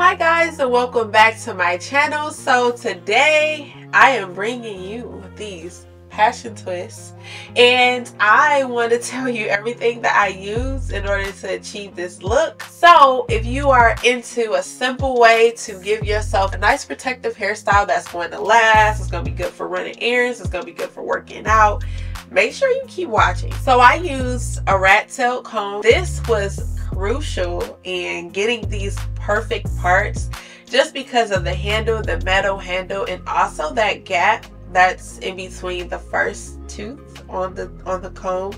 Hi guys, and welcome back to my channel. So today I am bringing you these passion twists, and I want to tell you everything that I use in order to achieve this look. So if you are into a simple way to give yourself a nice protective hairstyle that's going to last, it's going to be good for running errands, it's going to be good for working out, make sure you keep watching. So I used a rat-tailed comb. This was crucial in getting these perfect parts just because of the handle, the metal handle, and also that gap that's in between the first tooth on the comb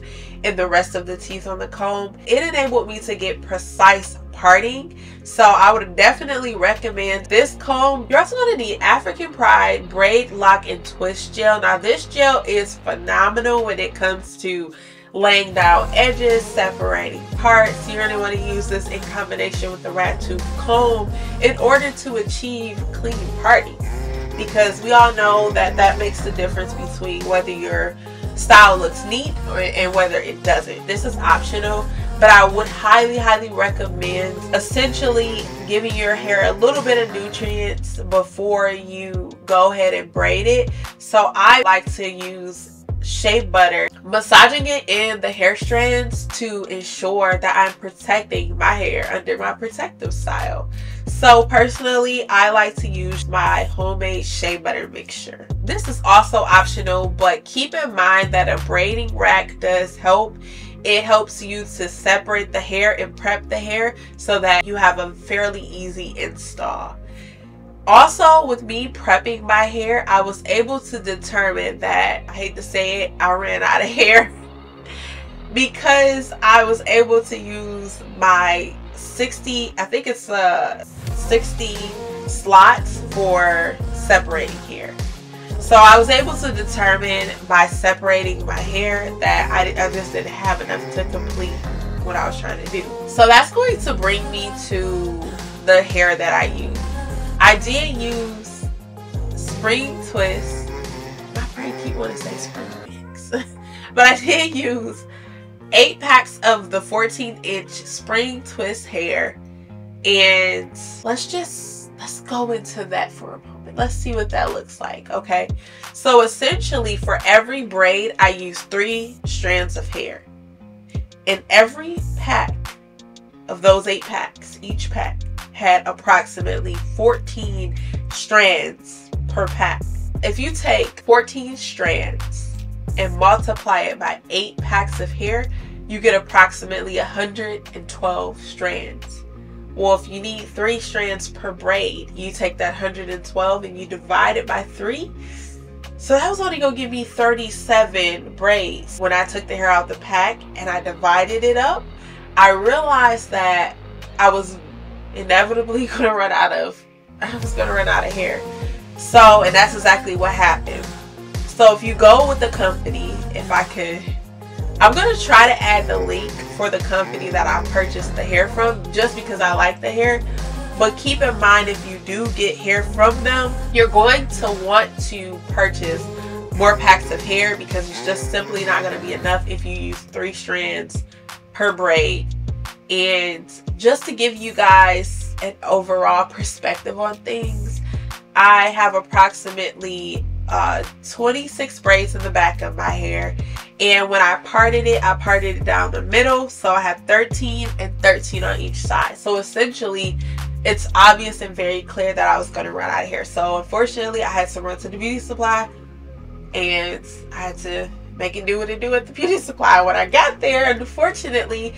and the rest of the teeth on the comb. It enabled me to get precise parting, so I would definitely recommend this comb. You're also going to need African Pride Braid Lock and Twist Gel. Now this gel is phenomenal when it comes to laying down edges, separating parts. You're going to want to use this in combination with the rat tooth comb in order to achieve clean parting, because we all know that that makes the difference between whether your style looks neat and whether it doesn't. This is optional, but I would highly recommend essentially giving your hair a little bit of nutrients before you go ahead and braid it. So I like to use SHA Butter, massaging it in the hair strands to ensure that I'm protecting my hair under my protective style. So personally, I like to use my homemade SHA Butter mixture. This is also optional, but keep in mind that a braiding rack does help. It helps you to separate the hair and prep the hair so that you have a fairly easy install. Also, with me prepping my hair, I was able to determine that, I hate to say it, I ran out of hair because I was able to use my 60, I think it's 60 slots for separating hair. So I was able to determine by separating my hair that I just didn't have enough to complete what I was trying to do. So that's going to bring me to the hair that I use. I did use spring twist. My brain keep wanting to say spring mix. But I did use 8 packs of the 14-inch spring twist hair. And let's go into that for a moment. Let's see what that looks like, okay? So essentially for every braid, I use 3 strands of hair. And every pack of those 8 packs, each pack, had approximately 14 strands per pack. If you take 14 strands and multiply it by 8 packs of hair, you get approximately 112 strands. Well, if you need 3 strands per braid, you take that 112 and you divide it by 3. So that was only going to give me 37 braids. When I took the hair out of the pack and I divided it up, I realized that I was inevitably going to run out of hair. So, and that's exactly what happened. So if you go with the company, I'm going to try to add the link for the company that I purchased the hair from, just because I like the hair. But keep in mind, if you do get hair from them, you're going to want to purchase more packs of hair, because it's just simply not going to be enough if you use 3 strands per braid. And just to give you guys an overall perspective on things, I have approximately 26 braids in the back of my hair, and when I parted it down the middle, so I have 13 and 13 on each side. So essentially it's obvious and very clear that I was going to run out of hair. So unfortunately I had to run to the beauty supply, and I had to make it do what it do at the beauty supply. When I got there, unfortunately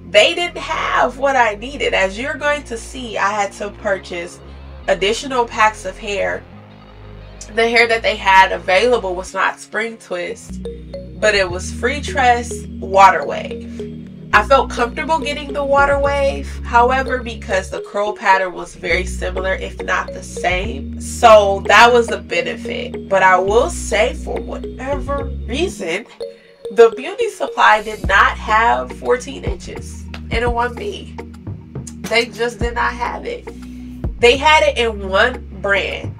they didn't have what I needed. As you're going to see, I had to purchase additional packs of hair. The hair that they had available was not spring twist, but it was free tress water wave. I felt comfortable getting the water wave, however, because the curl pattern was very similar, if not the same. So that was a benefit. But I will say, for whatever reason, the beauty supply did not have 14 inches in a 1B. They just did not have it. They had it in one brand.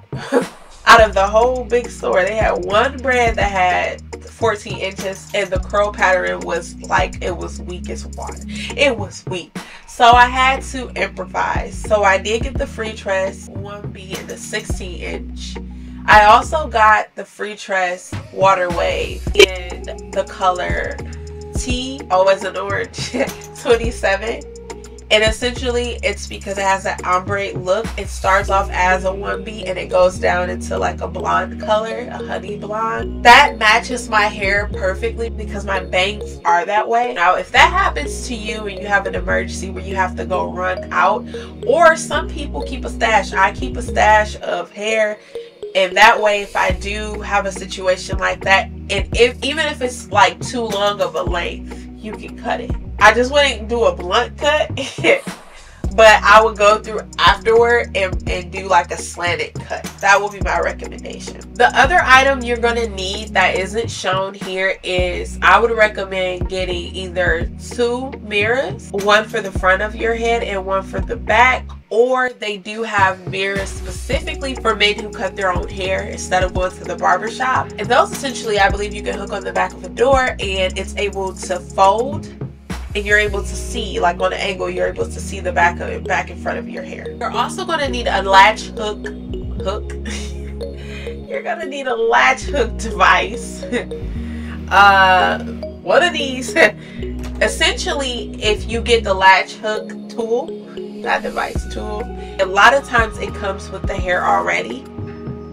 Out of the whole big store, they had one brand that had 14 inches, and the curl pattern was like, it was weak as water. It was weak. So I had to improvise. So I did get the Free Tress 1B in the 16-inch. I also got the Free Tress Water Wave in the color T, as an orange, 27. And essentially it's because it has that ombre look. It starts off as a 1B and it goes down into like a blonde color, a honey blonde. That matches my hair perfectly because my bangs are that way. Now if that happens to you and you have an emergency where you have to go run out, or some people keep a stash, I keep a stash of hair, and that way if I do have a situation like that, and even if it's like too long of a length, you can cut it. I just wouldn't do a blunt cut, but I would go through afterward and do like a slanted cut. That will be my recommendation. The other item you're going to need that isn't shown here is, I would recommend getting either 2 mirrors, one for the front of your head and one for the back, or they do have mirrors specifically for men who cut their own hair instead of going to the barber shop. And those essentially, I believe you can hook on the back of a door and it's able to fold. And you're able to see, like on an angle, you're able to see the back of it, back in front of your hair. You're also going to need a latch hook. You're going to need a latch hook device. One of these. Essentially, if you get the latch hook tool, not device, tool, a lot of times it comes with the hair already.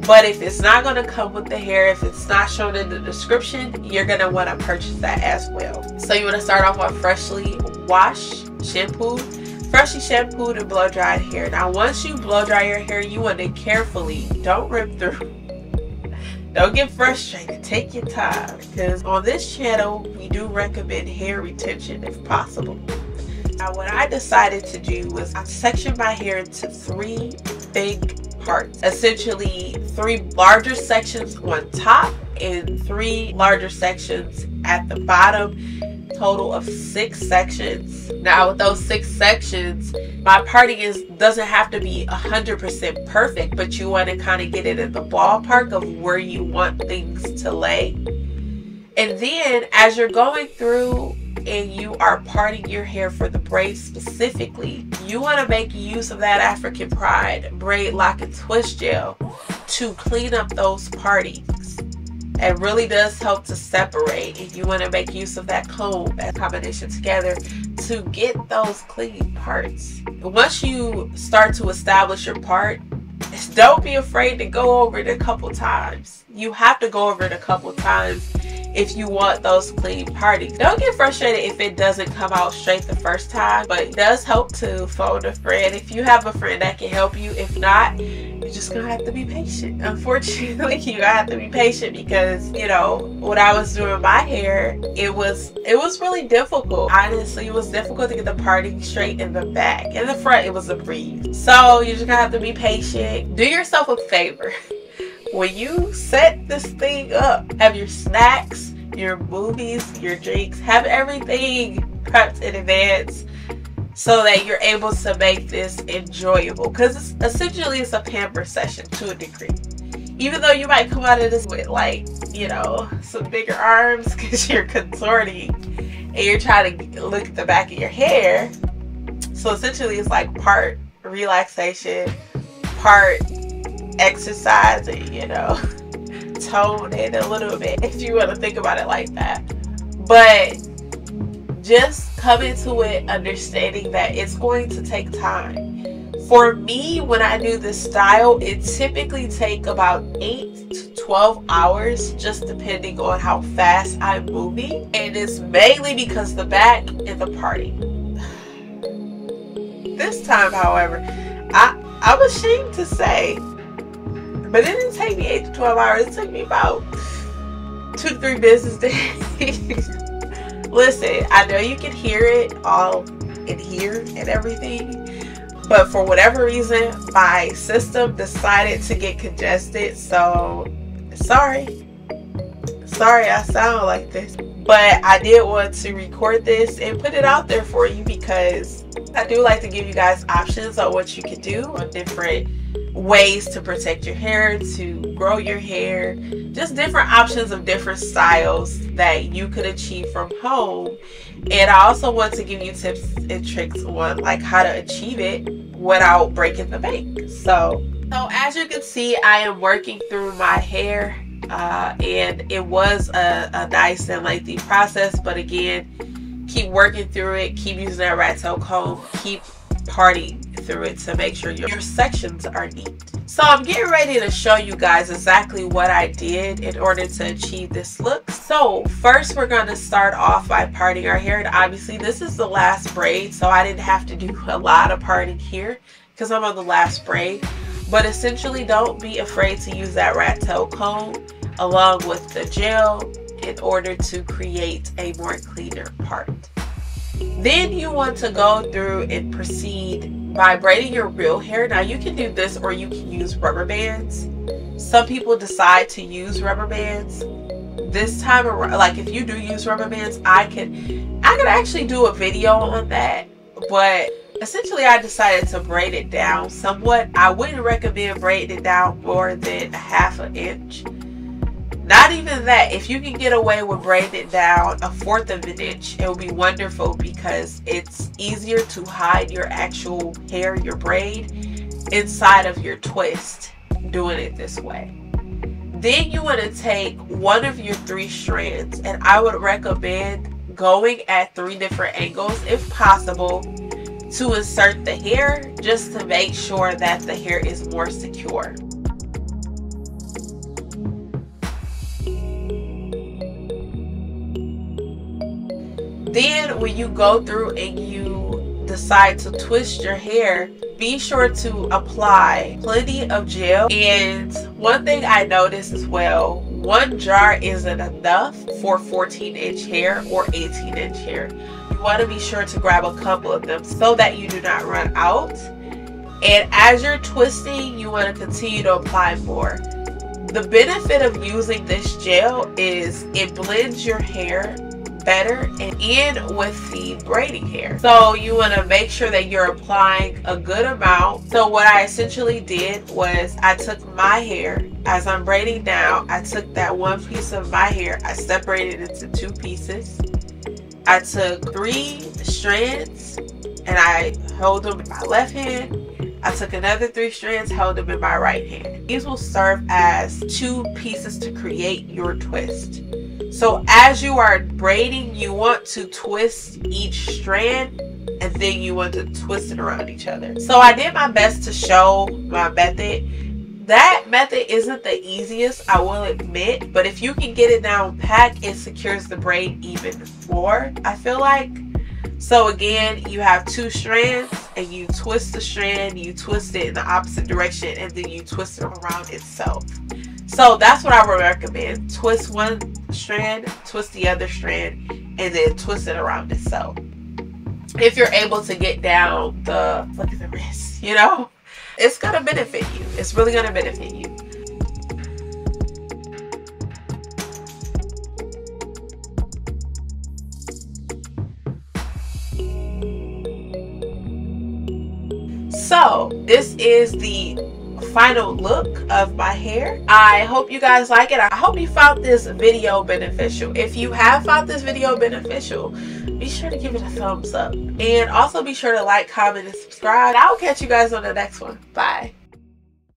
But if it's not going to come with the hair, if it's not shown in the description, you're going to want to purchase that as well. So you want to start off on freshly washed, shampooed, freshly shampooed and blow dried hair. Now once you blow dry your hair, you want to carefully, don't rip through, don't get frustrated, take your time, because on this channel we do recommend hair retention if possible. Now what I decided to do was I sectioned my hair into 3 big parts, essentially 3 larger sections on top and 3 larger sections at the bottom, total of 6 sections. Now with those 6 sections, my parting doesn't have to be 100% perfect, but you want to kind of get it in the ballpark of where you want things to lay. And then as you're going through and you are parting your hair for the braids specifically, you want to make use of that African Pride braid lock and twist gel to clean up those partings. It really does help to separate, and you want to make use of that comb, that combination together, to get those clean parts. Once you start to establish your part, don't be afraid to go over it a couple times. You have to go over it a couple times if you want those clean partings. Don't get frustrated if it doesn't come out straight the first time, but it does help to phone a friend if you have a friend that can help you. If not, you're just gonna have to be patient. Unfortunately, you have to be patient because, you know, when I was doing my hair, it was really difficult. Honestly, it was difficult to get the parting straight in the back. In the front, it was a breeze. So you're just gonna have to be patient. Do yourself a favor. When you set this thing up, have your snacks, your movies, your drinks, have everything prepped in advance so that you're able to make this enjoyable, because essentially it's a pamper session to a degree. Even though you might come out of this with, like, you know, some bigger arms because you're contorting and you're trying to look at the back of your hair. So essentially it's like part relaxation, part exercising, you know, tone it a little bit if you want to think about it like that. But just come into it understanding that it's going to take time. For me, when I do this style, it typically takes about 8 to 12 hours, just depending on how fast I'm moving. And it's mainly because the back and the parting. This time, however, I'm ashamed to say, but it didn't take me 8 to 12 hours. It took me about 2 to 3 business days. Listen, I know you can hear it all in here and everything, but for whatever reason, my system decided to get congested. So, sorry I sound like this. but I did want to record this and put it out there for you because I do like to give you guys options on what you can do, on different ways to protect your hair, to grow your hair, just different options of different styles that you could achieve from home. And I also want to give you tips and tricks on like how to achieve it without breaking the bank. So as you can see, I am working through my hair, and it was a nice and lengthy process, but again, keep working through it, keep using that rat tail comb, keep parting through it to make sure your sections are neat. So I'm getting ready to show you guys exactly what I did in order to achieve this look. So first we're going to start off by parting our hair, and obviously this is the last braid, so I didn't have to do a lot of parting here because I'm on the last braid. But essentially, don't be afraid to use that rat tail comb along with the gel in order to create a more cleaner part. Then you want to go through and proceed by braiding your real hair. Now you can do this or you can use rubber bands. Some people decide to use rubber bands. This time around, like if you do use rubber bands, I could actually do a video on that, but essentially I decided to braid it down somewhat. I wouldn't recommend braiding it down more than 1/2 inch. Not even that. If you can get away with braiding it down 1/4 of an inch, it will be wonderful because it's easier to hide your actual hair, your braid, inside of your twist doing it this way. Then you want to take one of your 3 strands, and I would recommend going at 3 different angles if possible to insert the hair, just to make sure that the hair is more secure. Then when you go through and you decide to twist your hair, be sure to apply plenty of gel. And one thing I noticed as well, 1 jar isn't enough for 14-inch hair or 18-inch hair. You want to be sure to grab a couple of them so that you do not run out. And as you're twisting, you want to continue to apply more. The benefit of using this gel is it blends your hair better and in with the braiding hair. So you want to make sure that you're applying a good amount. So what I essentially did was I took my hair, as I'm braiding down, I took that 1 piece of my hair, I separated it into 2 pieces. I took 3 strands and I held them in my left hand. I took another 3 strands, held them in my right hand. These will serve as 2 pieces to create your twist. So as you are braiding, you want to twist each strand and then you want to twist it around each other. So I did my best to show my method. That method isn't the easiest, I will admit, but if you can get it down pat, it secures the braid even more, I feel like. So again, you have 2 strands and you twist the strand, you twist it in the opposite direction, and then you twist it around itself. So that's what I would recommend. Twist 1 strand, twist the other strand, and then twist it around itself. If you're able to get down the, look at the wrist, you know, it's going to benefit you. It's really going to benefit you. So this is the final look of my hair. I hope you guys like it. I hope you found this video beneficial. If you have found this video beneficial, be sure to give it a thumbs up. And also be sure to like, comment, and subscribe. I'll catch you guys on the next one. Bye.